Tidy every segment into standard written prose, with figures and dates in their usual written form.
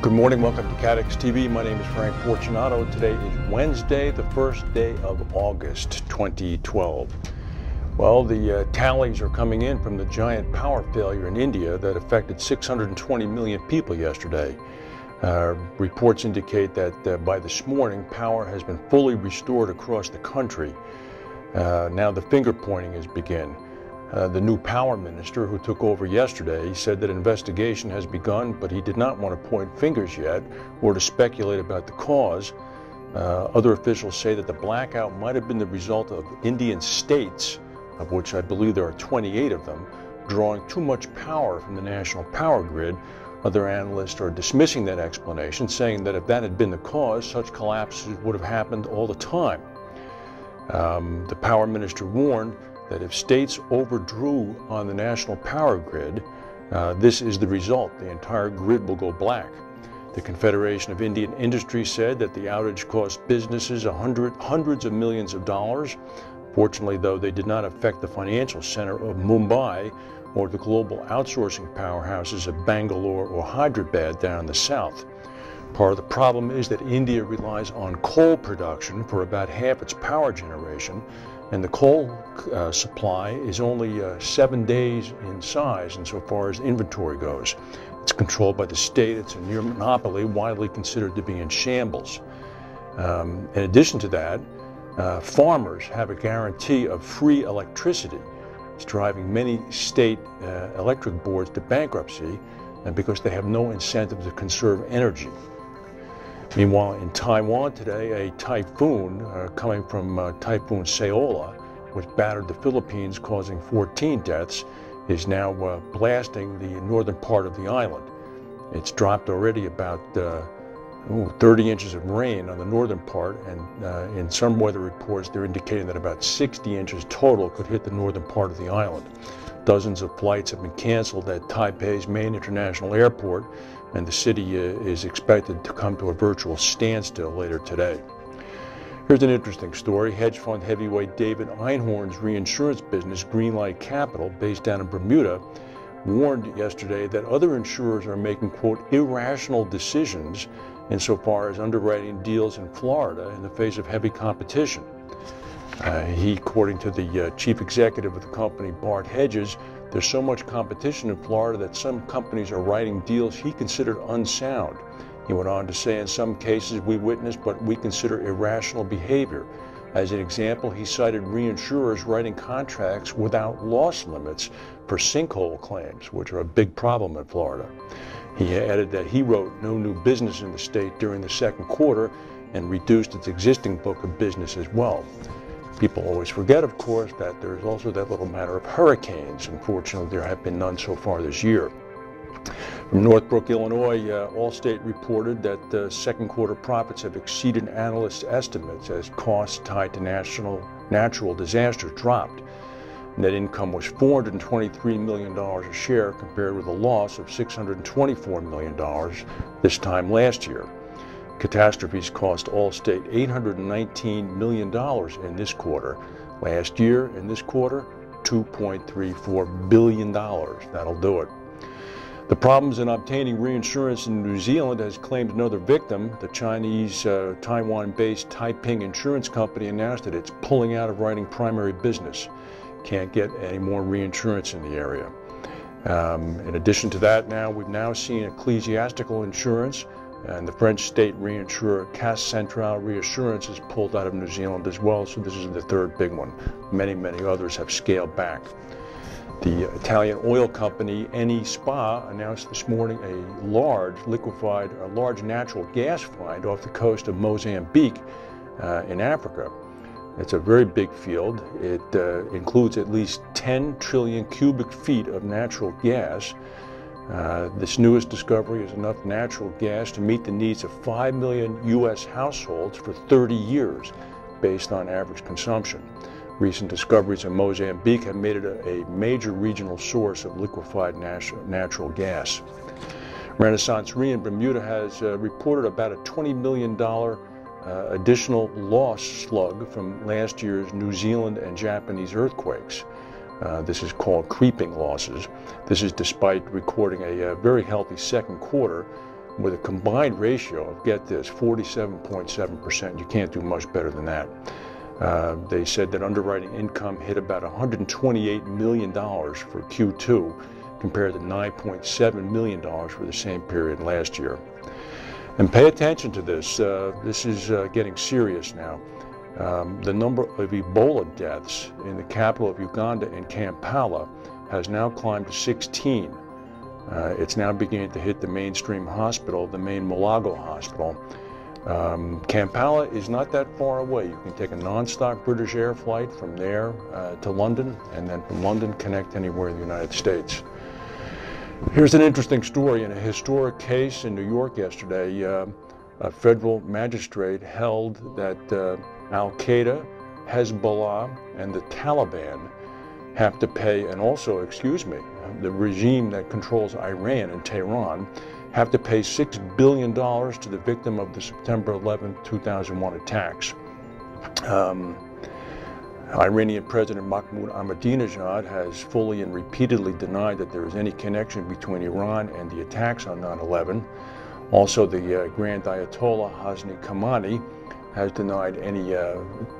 Good morning, welcome to CATEX TV. My name is Frank Fortunato. Today is Wednesday, the first day of August 2012. Well, the tallies are coming in from the giant power failure in India that affected 620 million people yesterday. Reports indicate that by this morning, power has been fully restored across the country. Now the finger pointing has begun. The new power minister who took over yesterday said that investigation has begun, but he did not want to point fingers yet or to speculate about the cause. Other officials say that the blackout might have been the result of Indian states, of which I believe there are 28 of them, drawing too much power from the national power grid. Other analysts are dismissing that explanation, saying that if that had been the cause, such collapses would have happened all the time. The power minister warned that if states overdrew on the national power grid, this is the result. The entire grid will go black. The Confederation of Indian Industry said that the outage cost businesses hundreds of millions of dollars. Fortunately, though, they did not affect the financial center of Mumbai or the global outsourcing powerhouses of Bangalore or Hyderabad down in the south. Part of the problem is that India relies on coal production for about half its power generation, and the coal supply is only 7 days in size insofar as inventory goes. It's controlled by the state. It's a near monopoly, widely considered to be in shambles. In addition to that, farmers have a guarantee of free electricity. It's driving many state electric boards to bankruptcy, and because they have no incentive to conserve energy. Meanwhile, in Taiwan today, a typhoon coming from Typhoon Seola, which battered the Philippines, causing 14 deaths, is now blasting the northern part of the island. It's dropped already about 30 inches of rain on the northern part, and in some weather reports, they're indicating that about 60 inches total could hit the northern part of the island. Dozens of flights have been canceled at Taipei's main international airport, and the city is expected to come to a virtual standstill later today. Here's an interesting story. Hedge fund heavyweight David Einhorn's reinsurance business, Greenlight Capital, based down in Bermuda, warned yesterday that other insurers are making, quote, irrational decisions insofar as underwriting deals in Florida in the face of heavy competition. According to the chief executive of the company, Bart Hedges, there's so much competition in Florida that some companies are writing deals he considered unsound. He went on to say, in some cases we witnessed what we consider irrational behavior. As an example, he cited reinsurers writing contracts without loss limits for sinkhole claims, which are a big problem in Florida. He added that he wrote no new business in the state during the second quarter and reduced its existing book of business as well. People always forget, of course, that there's also that little matter of hurricanes. Unfortunately, there have been none so far this year. From Northbrook, Illinois, Allstate reported that second quarter profits have exceeded analysts' estimates as costs tied to natural disasters dropped. Net income was $423 million a share compared with a loss of $624 million this time last year. Catastrophes cost Allstate $819 million in this quarter. Last year, in this quarter, $2.34 billion. That'll do it. The problems in obtaining reinsurance in New Zealand has claimed another victim. The Chinese, Taiwan-based Taiping Insurance Company announced that it's pulling out of writing primary business. Can't get any more reinsurance in the area. In addition to that, we've now seen ecclesiastical insurance, and the French state reinsurer Caisse Centrale Reassurance has pulled out of New Zealand as well, so this is the third big one. Many others have scaled back. The Italian oil company Eni Spa announced this morning a large natural gas find off the coast of Mozambique in Africa. It's a very big field. It includes at least 10 trillion cubic feet of natural gas. This newest discovery is enough natural gas to meet the needs of 5 million U.S. households for 30 years, based on average consumption. Recent discoveries in Mozambique have made it a major regional source of liquefied natural gas. Renaissance Re in Bermuda has reported about a $20 million additional loss slug from last year's New Zealand and Japanese earthquakes. This is called creeping losses. This is despite recording a very healthy second quarter. with a combined ratio of, get this, 47.7%. You can't do much better than that. They said that underwriting income hit about $128 million for Q2 compared to $9.7 million for the same period last year. And pay attention to this. This is getting serious now. The number of Ebola deaths in the capital of Uganda, in Kampala, has now climbed to 16. It's now beginning to hit the mainstream hospital, the main Mulago hospital. Kampala is not that far away. You can take a non-stop British Air flight from there to London, and then from London connect anywhere in the United States. Here's an interesting story. In a historic case in New York yesterday, a federal magistrate held that Al-Qaeda, Hezbollah, and the Taliban have to pay, and also, the regime that controls Iran and Tehran have to pay $6 billion to the victim of the September 11, 2001 attacks. Iranian President Mahmoud Ahmadinejad has fully and repeatedly denied that there is any connection between Iran and the attacks on 9/11. Also, the Grand Ayatollah Hosni Khamenei has denied any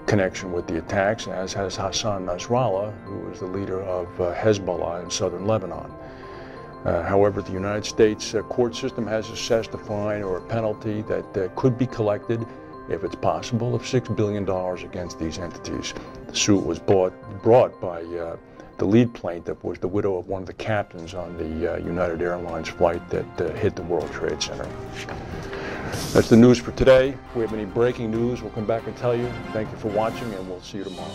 connection with the attacks, as has Hassan Nasrallah, who is the leader of Hezbollah in southern Lebanon. However, the United States court system has assessed a fine or a penalty that could be collected, if it's possible, of $6 billion against these entities. The suit was brought by the lead plaintiff was the widow of one of the captains on the United Airlines flight that hit the World Trade Center. That's the news for today. If we have any breaking news, we'll come back and tell you. Thank you for watching, and we'll see you tomorrow.